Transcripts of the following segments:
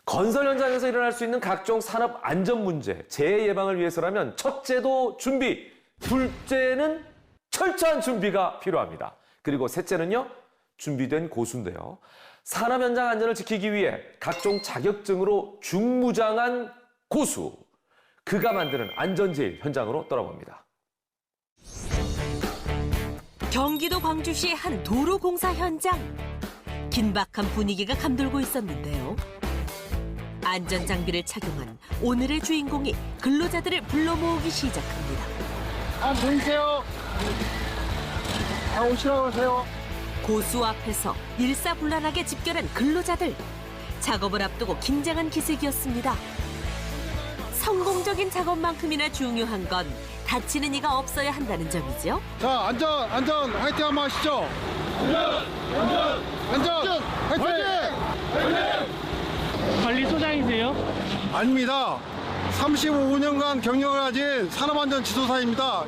건설 현장에서 일어날 수 있는 각종 산업 안전 문제, 재해 예방을 위해서라면 첫째도 준비, 둘째는 철저한 준비가 필요합니다. 그리고 셋째는요, 준비된 고수인데요. 산업 현장 안전을 지키기 위해 각종 자격증으로 중무장한 고수. 그가 만드는 안전제일 현장으로 떠나봅니다. 경기도 광주시의 한 도로공사 현장. 긴박한 분위기가 감돌고 있었는데요. 안전장비를 착용한 오늘의 주인공이 근로자들을 불러 모으기 시작합니다. 보이세요? 오시라고 하세요. 고수 앞에서 일사불란하게 집결한 근로자들. 작업을 앞두고 긴장한 기색이었습니다. 성공적인 작업만큼이나 중요한 건 다치는 이가 없어야 한다는 점이죠. 자, 안전, 화이팅 한번 하시죠. 안전, 화이팅! 관리소장이세요? 아닙니다. 35년간 경력을 가진 산업안전 지도사입니다.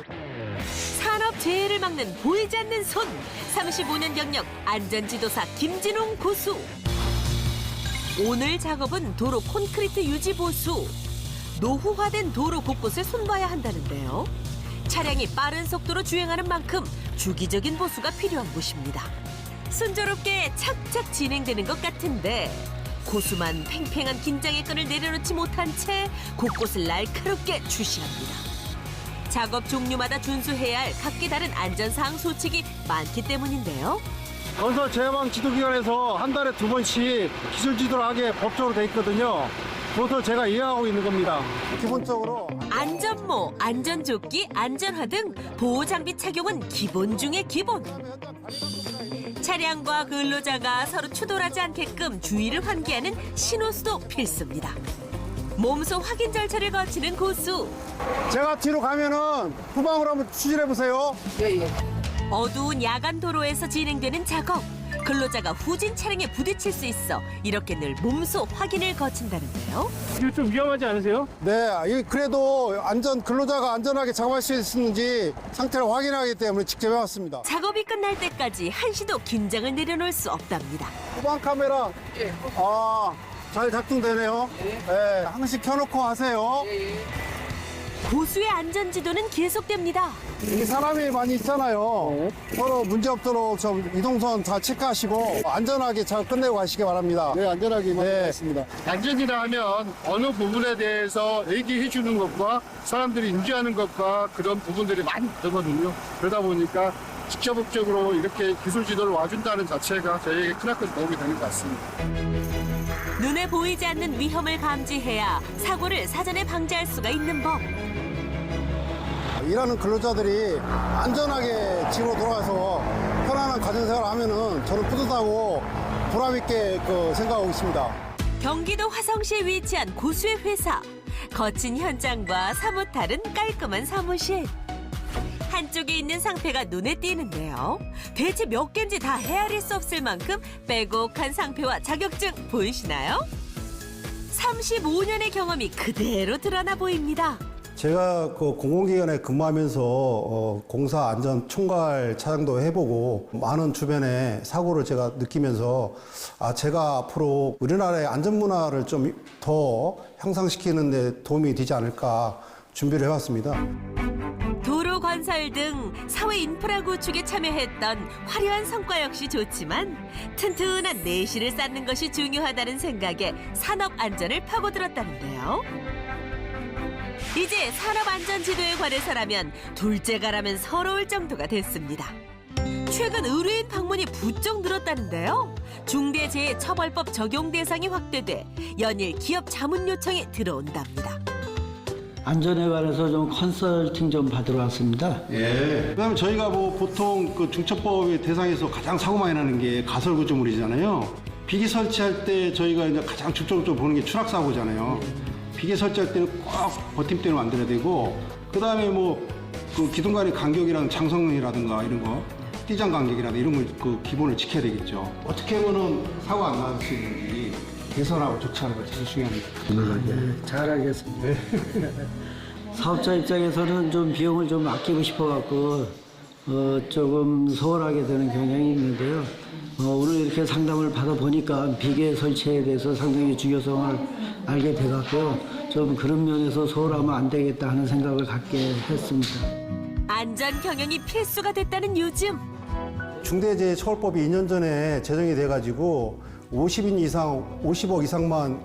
산업재해를 막는 보이지 않는 손. 35년 경력 안전지도사 김진웅 고수. 오늘 작업은 도로 콘크리트 유지 보수. 노후화된 도로 곳곳을 손봐야 한다는데요. 차량이 빠른 속도로 주행하는 만큼 주기적인 보수가 필요한 곳입니다. 순조롭게 착착 진행되는 것 같은데 고수만 팽팽한 긴장의 끈을 내려놓지 못한 채 곳곳을 날카롭게 주시합니다. 작업 종류마다 준수해야 할 각기 다른 안전사항 소칙이 많기 때문인데요. 건설 재해방 지도기관에서 한 달에 2번씩 기술 지도를 하게 법적으로 돼 있거든요. 그것을 제가 이해하고 있는 겁니다. 기본적으로 안전모, 안전조끼, 안전화 등 보호장비 착용은 기본 중의 기본. 차량과 근로자가 서로 추돌하지 않게끔 주의를 환기하는 신호수도 필수입니다. 몸소 확인 절차를 거치는 고수. 제가 뒤로 가면은 후방으로 한번 추진해 보세요. 어두운 야간 도로에서 진행되는 작업. 근로자가 후진 차량에 부딪힐 수 있어 이렇게 늘 몸소 확인을 거친다는데요. 이거 좀 위험하지 않으세요? 네, 그래도 근로자가 안전하게 작업할 수 있는지 상태를 확인하기 때문에 직접 해왔습니다. 작업이 끝날 때까지 한시도 긴장을 내려놓을 수 없답니다. 후방 카메라, 잘 작동되네요. 네, 항시 켜놓고 하세요. 고수의 안전지도는 계속됩니다. 여기 사람이 많이 있잖아요. 서로 문제 없도록 좀 이동선 다 체크하시고 안전하게 잘 끝내고 가시기 바랍니다. 네, 안전하게 마무리하겠습니다. 안전이라 하면 어느 부분에 대해서 얘기해 주는 것과 사람들이 인지하는 것과 그런 부분들이 많이 다르거든요. 그러다 보니까 직접적으로 이렇게 기술 지도를 와준다는 자체가 저희에게 크나큰 도움이 되는 것 같습니다. 눈에 보이지 않는 위험을 감지해야 사고를 사전에 방지할 수가 있는 법. 일하는 근로자들이 안전하게 집으로 돌아가서 편안한 가정생활을 하면은 저는 뿌듯하고 보람있게 생각하고 있습니다. 경기도 화성시에 위치한 고수의 회사. 거친 현장과 사뭇 다른 깔끔한 사무실. 한쪽에 있는 상패가 눈에 띄는데요. 대체 몇 개인지 다 헤아릴 수 없을 만큼 빼곡한 상패와 자격증 보이시나요? 35년의 경험이 그대로 드러나 보입니다. 제가 공공기관에 근무하면서 공사 안전 총괄 차장도 해보고 많은 주변의 사고를 제가 느끼면서 제가 앞으로 우리나라의 안전 문화를 좀 더 향상시키는 데 도움이 되지 않을까 준비를 해왔습니다. 도로 건설 등 사회 인프라 구축에 참여했던 화려한 성과 역시 좋지만 튼튼한 내실을 쌓는 것이 중요하다는 생각에 산업 안전을 파고들었다는데요. 이제 산업 안전 지도에 관해서라면 둘째가라면 서러울 정도가 됐습니다. 최근 의뢰인 방문이 부쩍 늘었다는데요. 중대재해처벌법 적용 대상이 확대돼 연일 기업 자문 요청이 들어온답니다. 안전에 관해서 좀 컨설팅 좀 받으러 왔습니다. 예. 그다음에 저희가 보통 중처법의 대상에서 가장 사고 많이 나는 게 가설 구조물이잖아요. 비기 설치할 때 저희가 이제 가장 중점적으로 보는 게 추락 사고잖아요. 비기 설치할 때는 꼭 버팀대를 만들어야 되고, 그다음에 기둥 간의 간격이랑 장성이라든가 이런 거, 띠장 간격이라든가 이런 걸 기본을 지켜야 되겠죠. 어떻게 하면은 사고 안 날 수 있는지 개선하고 조치하는 거 제일 중요합니다. 잘하겠습니다. 사업자 입장에서는 좀 비용을 좀 아끼고 싶어갖고 조금 소홀하게 되는 경향이 있는데요. 오늘 이렇게 상담을 받아보니까 비계 설치에 대해서 상당히 중요성을 알게 돼갖고요. 좀 그런 면에서 소홀하면 안 되겠다 하는 생각을 갖게 했습니다. 안전 경영이 필수가 됐다는 요즘. 중대재해처벌법이 2년 전에 제정이 돼가지고 50인 이상, 50억 이상만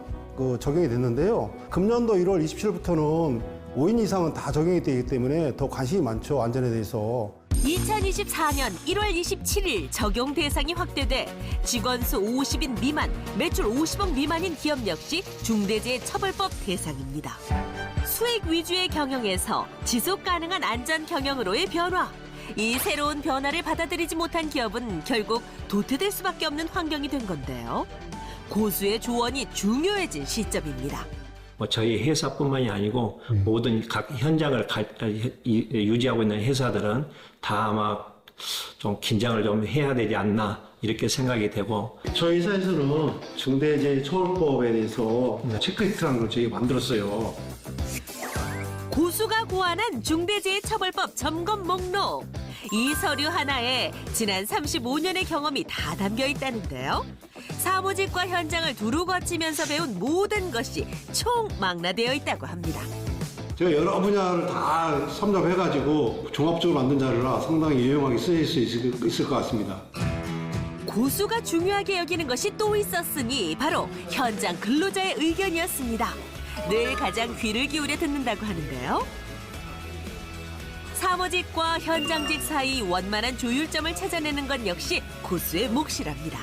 적용이 됐는데요. 금년도 1월 27일부터는 5인 이상은 다 적용이 되기 때문에 더 관심이 많죠, 안전에 대해서. 2024년 1월 27일 적용 대상이 확대돼 직원 수 50인 미만, 매출 50억 미만인 기업 역시 중대재해처벌법 대상입니다. 수익 위주의 경영에서 지속 가능한 안전 경영으로의 변화. 이 새로운 변화를 받아들이지 못한 기업은 결국 도태될 수밖에 없는 환경이 된 건데요. 고수의 조언이 중요해진 시점입니다. 저희 회사뿐만이 아니고 모든 각 현장을 유지하고 있는 회사들은 다 아마 좀 긴장을 좀 해야 되지 않나 이렇게 생각이 되고, 저희 회사에서는 중대재해처벌법에 대해서 체크리스트라는 걸 저희가 만들었어요. 고수가 고안한 중대재해처벌법 점검 목록. 이 서류 하나에 지난 35년의 경험이 다 담겨 있다는데요. 사무직과 현장을 두루 거치면서 배운 모든 것이 총망라되어 있다고 합니다. 제가 여러 분야를 다 섭렵해가지고 종합적으로 만든 자료라 상당히 유용하게 쓰일 수 있을 것 같습니다. 고수가 중요하게 여기는 것이 또 있었으니 바로 현장 근로자의 의견이었습니다. 늘 가장 귀를 기울여 듣는다고 하는데요. 사무직과 현장직 사이 원만한 조율점을 찾아내는 건 역시 고수의 몫이랍니다.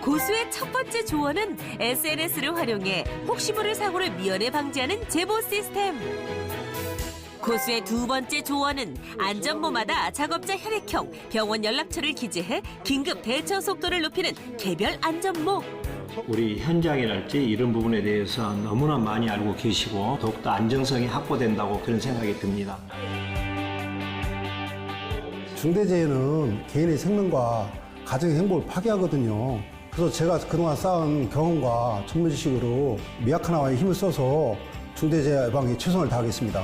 고수의 첫 번째 조언은 SNS를 활용해 혹시 모를 사고를 미연에 방지하는 제보 시스템. 고수의 두 번째 조언은 안전모마다 작업자 혈액형, 병원 연락처를 기재해 긴급 대처 속도를 높이는 개별 안전모. 우리 현장이랄지 이런 부분에 대해서 너무나 많이 알고 계시고 더욱더 안정성이 확보된다고 그런 생각이 듭니다. 중대재해는 개인의 생명과 가정의 행복을 파괴하거든요. 그래서 제가 그동안 쌓은 경험과 전문 지식으로 미약 하나와의 힘을 써서 중대재해 예방에 최선을 다하겠습니다.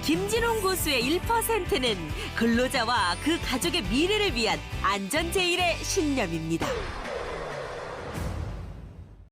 김진홍 고수의 1%는 근로자와 그 가족의 미래를 위한 안전제일의 신념입니다.